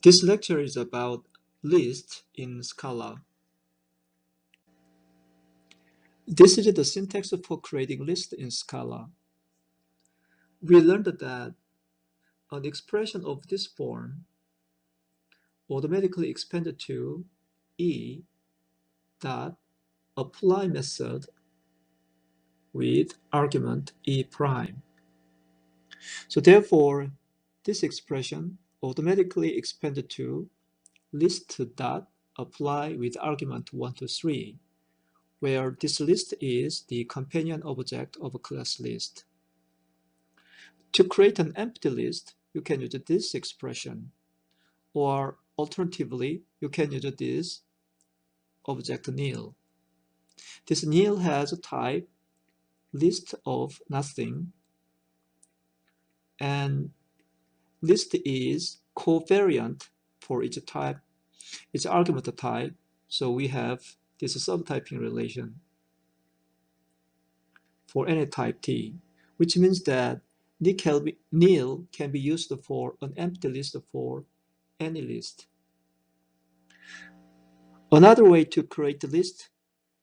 This lecture is about lists in Scala. This is the syntax for creating lists in Scala. We learned that an expression of this form automatically expanded to e dot apply method with argument e prime. So therefore, this expression automatically expanded to list dot apply with argument 1 to 3, where this list is the companion object of a class list. To create an empty list, you can use this expression, or alternatively, you can use this object nil. This nil has a type list of nothing, and list is covariant for each type, each argument type, so we have this subtyping relation for any type T, which means that nil can be used for an empty list for any list. Another way to create a list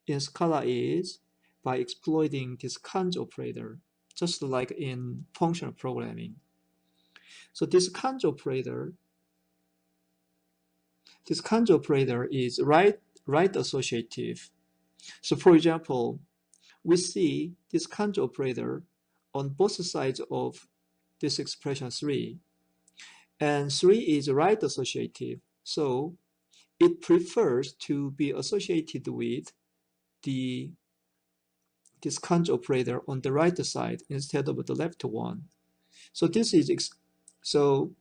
in Scala is by exploiting this cons operator, just like in functional programming. So this cons operator is right associative. So for example, we see this cons operator on both sides of this expression 3. And 3 is right associative, so it prefers to be associated with this cons operator on the right side instead of the left one. So this is so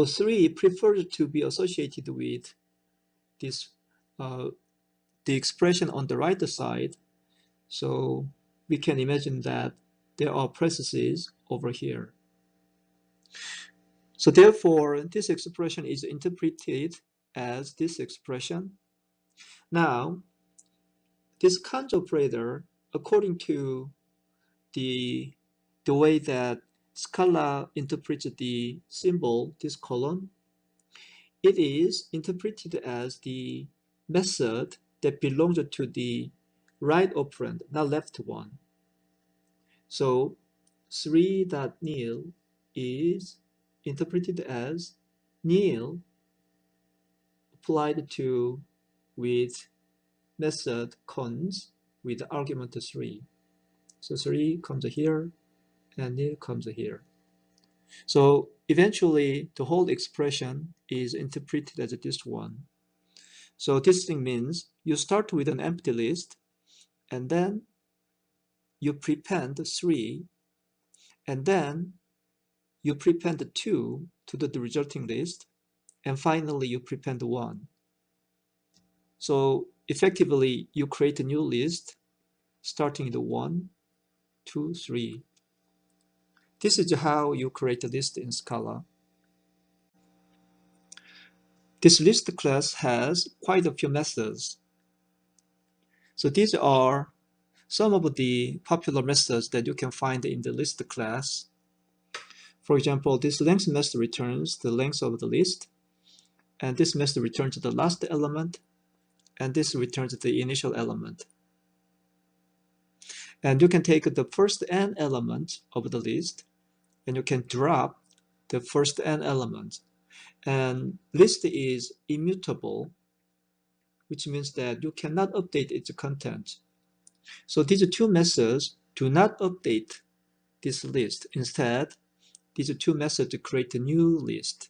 3 prefers to be associated with this the expression on the right side. So we can imagine that there are parentheses over here. So therefore, this expression is interpreted as this expression. Now, this cons operator, according to the way that Scala interprets the symbol, this colon, it is interpreted as the method that belongs to the right operand, not left one. So 3.nil is interpreted as nil applied to with method cons with argument 3. So 3 comes here and nil comes here. So eventually the whole expression is interpreted as this one. So this thing means you start with an empty list and then you prepend 3 and then you prepend 2 to the resulting list, and finally you prepend 1. So effectively you create a new list starting the 1, 2, 3. This is how you create a list in Scala. This list class has quite a few methods. So these are some of the popular methods that you can find in the list class. For example, this length method returns the length of the list, and this method returns the last element, and this returns the initial element. And you can take the first n element of the list, and you can drop the first n element. And list is immutable, which means that you cannot update its content. So these two methods do not update this list. Instead, these two methods create a new list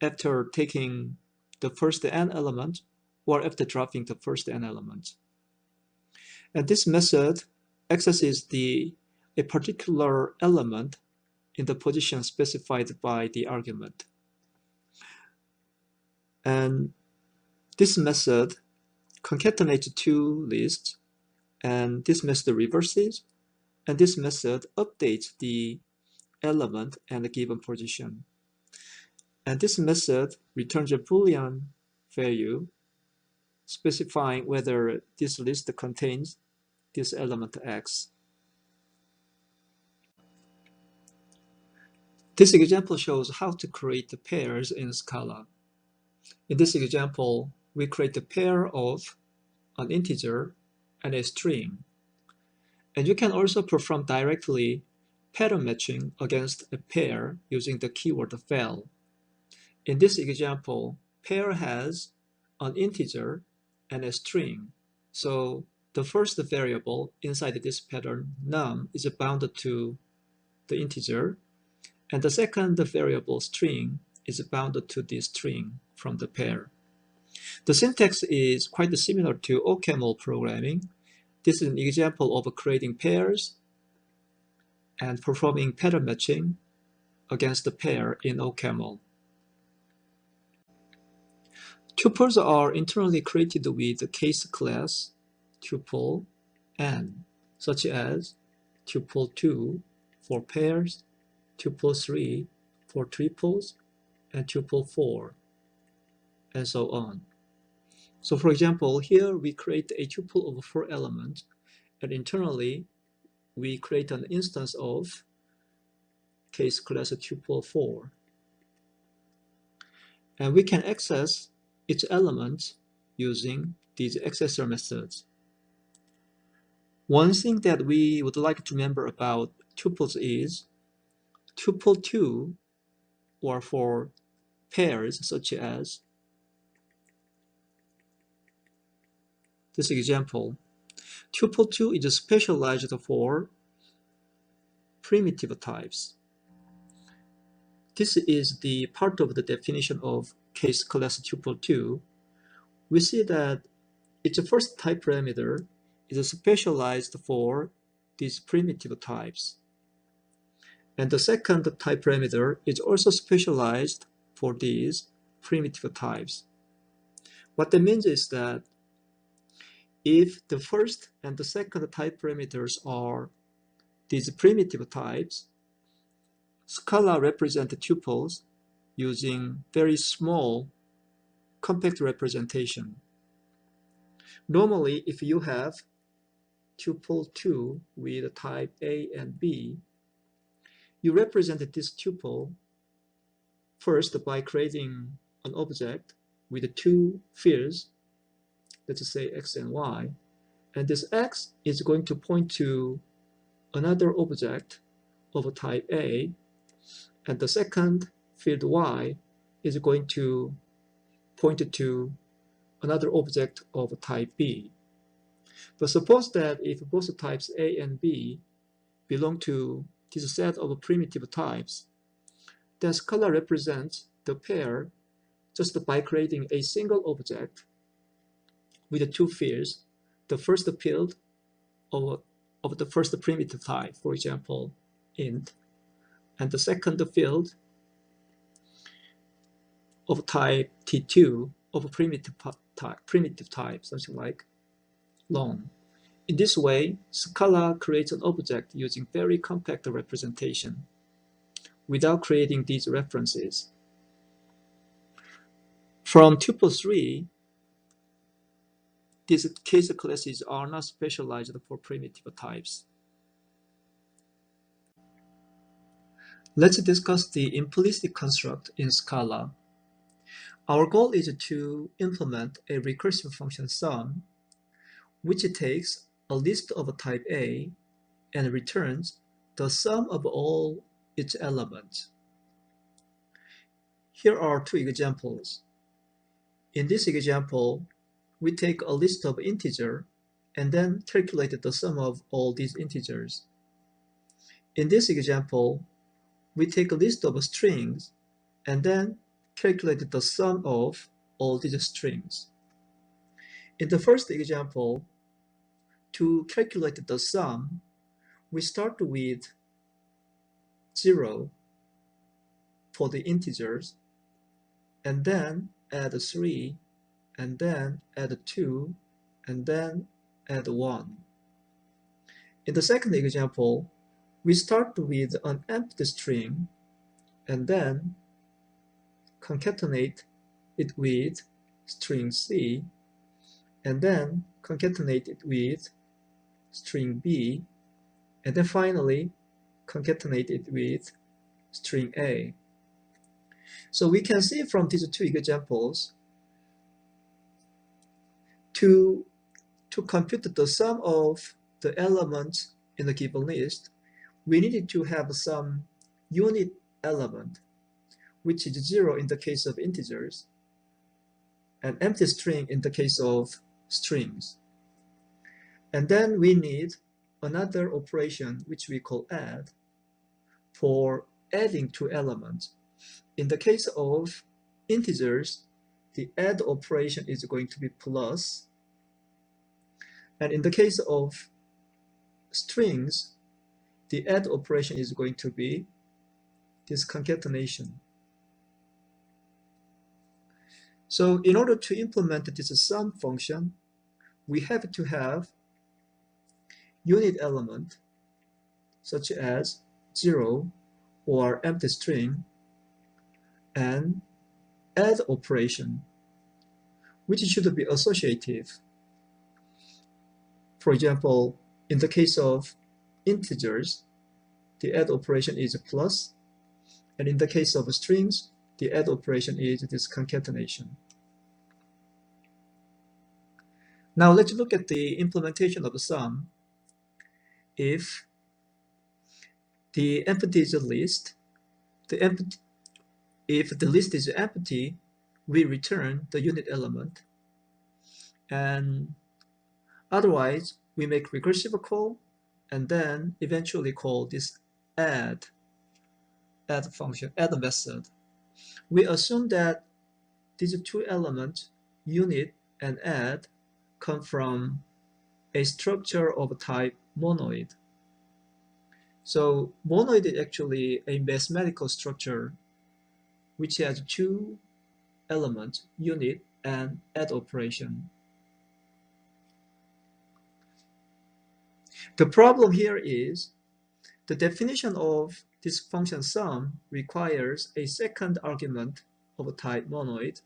after taking the first n element or after dropping the first n element. And this method accesses a particular element in the position specified by the argument. And this method concatenates two lists, and this method reverses, and this method updates the element and the given position. And this method returns a Boolean value specifying whether this list contains this element x. This example shows how to create the pairs in Scala. In this example, we create a pair of an integer and a string. And you can also perform directly pattern matching against a pair using the keyword val. In this example, pair has an integer and a string. So the first variable inside this pattern, num, is bounded to the integer, and the second variable, string, is bounded to the string from the pair. The syntax is quite similar to OCaml programming. This is an example of creating pairs and performing pattern matching against the pair in OCaml. Tuples are internally created with the case class tuple n, such as tuple 2 for pairs, tuple 3 for triples, and tuple 4, and so on. So for example, here we create a tuple of 4 elements, and internally we create an instance of case class tuple 4. And we can access each element using these accessor methods. One thing that we would like to remember about tuples is tuple 2, or for pairs such as this example, tuple 2 is specialized for primitive types. This is the part of the definition of case class tuple 2. We see that its first type parameter is specialized for these primitive types. And the second type parameter is also specialized for these primitive types. What that means is that if the first and the second type parameters are these primitive types, Scala represents tuples using very small compact representation. Normally, if you have tuple 2 with type A and B, you represent this tuple first by creating an object with two fields, let's say x and y, and this x is going to point to another object of type A, and the second field y is going to point to another object of type B. But suppose that if both types A and B belong to this set of primitive types, then Scala represents the pair just by creating a single object with two fields, the first field of the first primitive type, for example, int, and the second field of type T2 of a primitive type, something like long. In this way, Scala creates an object using very compact representation without creating these references. From tuple 3, these case classes are not specialized for primitive types. Let's discuss the implicit construct in Scala. Our goal is to implement a recursive function sum, which takes a list of type A and returns the sum of all its elements. Here are two examples. In this example, we take a list of integers and then calculate the sum of all these integers. In this example, we take a list of strings and then calculate the sum of all these strings. In the first example, to calculate the sum, we start with 0 for the integers, and then add 3, and then add 2, and then add 1. In the second example, we start with an empty string, and then concatenate it with string C, and then concatenate it with string B, and then finally concatenate it with string A. So we can see from these two examples, to compute the sum of the elements in the given list, we needed to have some unit element, which is 0 in the case of integers, and empty string in the case of strings. And then we need another operation, which we call add, for adding two elements. In the case of integers, the add operation is going to be plus. And in the case of strings, the add operation is going to be this concatenation. So in order to implement this sum function, we have to have unit element such as 0 or empty string and add operation, which should be associative. For example, in the case of integers, the add operation is plus, and in the case of strings, the add operation is this concatenation. Now let's look at the implementation of the sum. If the empty is a list, if the list is empty, we return the unit element, and otherwise we make recursive call and then eventually call this add function, add method. We assume that these two elements, unit and add, come from a structure of type monoid. So monoid is actually a mathematical structure which has two elements, unit and add operation. The problem here is the definition of this function sum requires a second argument of type monoid.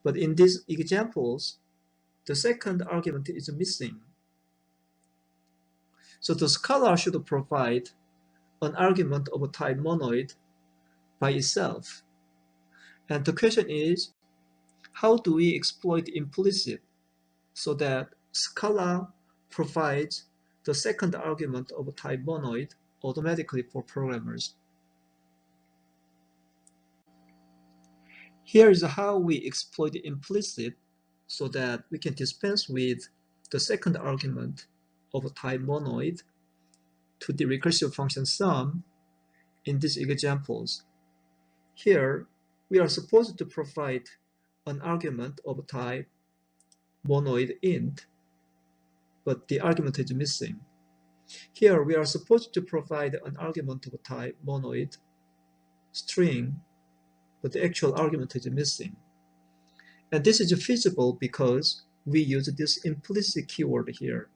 But in these examples, the second argument is missing. So the scala should provide an argument of type monoid by itself. And the question is, how do we exploit implicit so that scala provides the second argument of type monoid automatically for programmers? Here is how we exploit implicit so that we can dispense with the second argument of type monoid to the recursive function sum in these examples. Here, we are supposed to provide an argument of type monoid int, but the argument is missing. Here, we are supposed to provide an argument of type monoid string, but the actual argument is missing. And this is feasible because we use this implicit keyword here.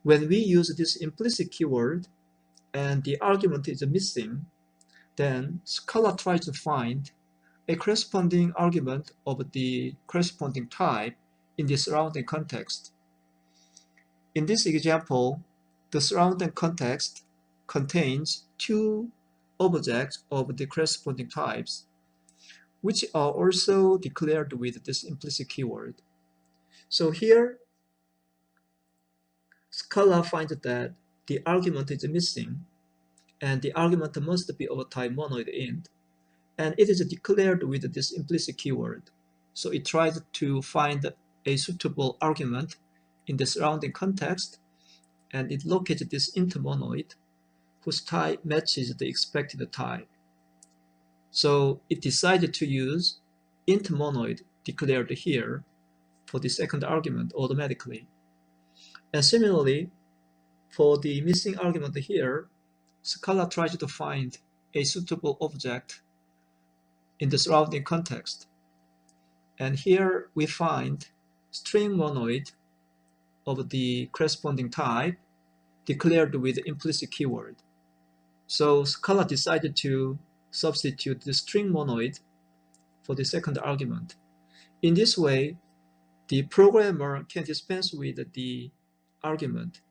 When we use this implicit keyword and the argument is missing, then Scala tries to find a corresponding argument of the corresponding type in the surrounding context. In this example, the surrounding context contains two objects of the corresponding types, which are also declared with this implicit keyword. So here, Scala finds that the argument is missing, and the argument must be of type monoid int, and it is declared with this implicit keyword. So it tries to find a suitable argument in the surrounding context, and it locates this int monoid whose type matches the expected type. So it decided to use int monoid declared here for the second argument automatically. And similarly, for the missing argument here, Scala tries to find a suitable object in the surrounding context. And here we find string monoid of the corresponding type declared with the implicit keyword. So Scala decided to substitute the string monoid for the second argument. In this way, the programmer can dispense with the argument.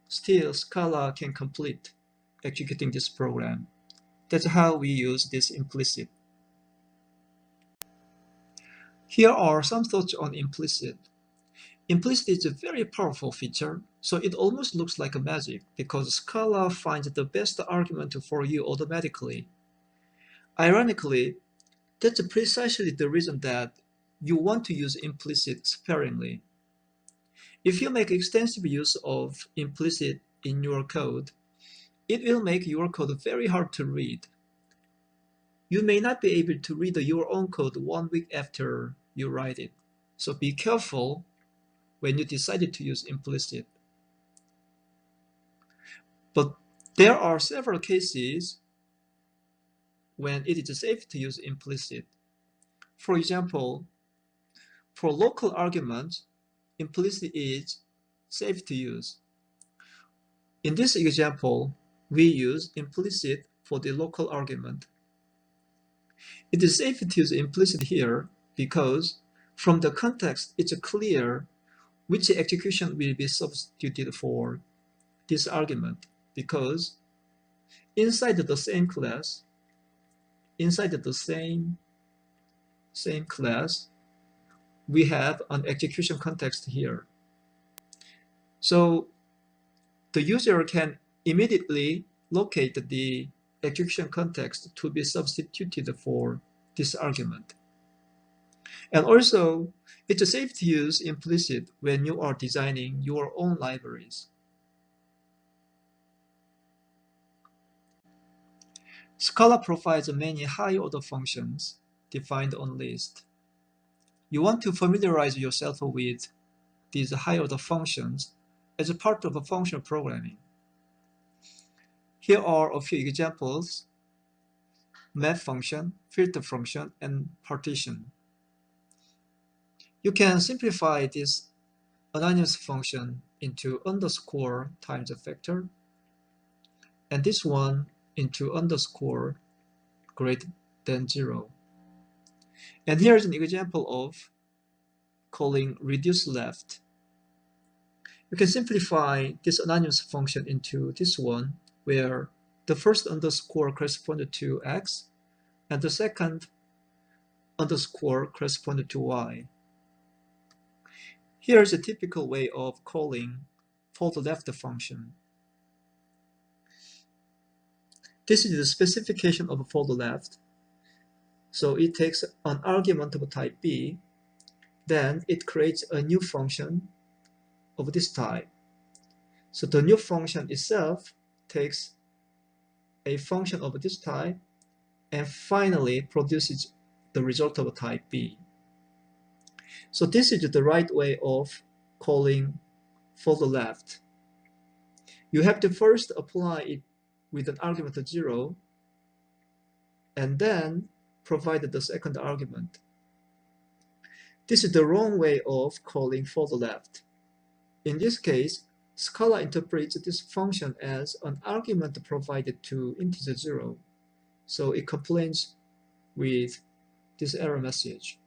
Still, Scala can complete executing this program. That's how we use this implicit. Here are some thoughts on implicit. Implicit is a very powerful feature, so it almost looks like a magic because Scala finds the best argument for you automatically. Ironically, that's precisely the reason that you want to use implicit sparingly. If you make extensive use of implicit in your code, it will make your code very hard to read. You may not be able to read your own code 1 week after you write it, so be careful when you decided to use implicit. But there are several cases when it is safe to use implicit. For example, for local arguments, implicit is safe to use. In this example, we use implicit for the local argument. It is safe to use implicit here because from the context, it's clear which execution will be substituted for this argument because inside the same class, inside the same class, we have an execution context here. So the user can immediately locate the execution context to be substituted for this argument. And also, it's safe to use implicit when you are designing your own libraries. Scala provides many high-order functions defined on list. You want to familiarize yourself with these high-order functions as a part of functional programming. Here are a few examples: map function, filter function, and partition. You can simplify this anonymous function into underscore times a factor, and this one into underscore greater than 0. And here's an example of calling reduce left. You can simplify this anonymous function into this one, where the first underscore corresponds to x, and the second underscore corresponds to y. Here's a typical way of calling for the left function. This is the specification of for the left. So it takes an argument of type b, then it creates a new function of this type. So the new function itself takes a function of this type and finally produces the result of type b. So this is the right way of calling for the left. You have to first apply it with an argument of 0 and then provide the second argument. This is the wrong way of calling for the left. In this case, Scala interprets this function as an argument provided to integer 0, so it complains with this error message.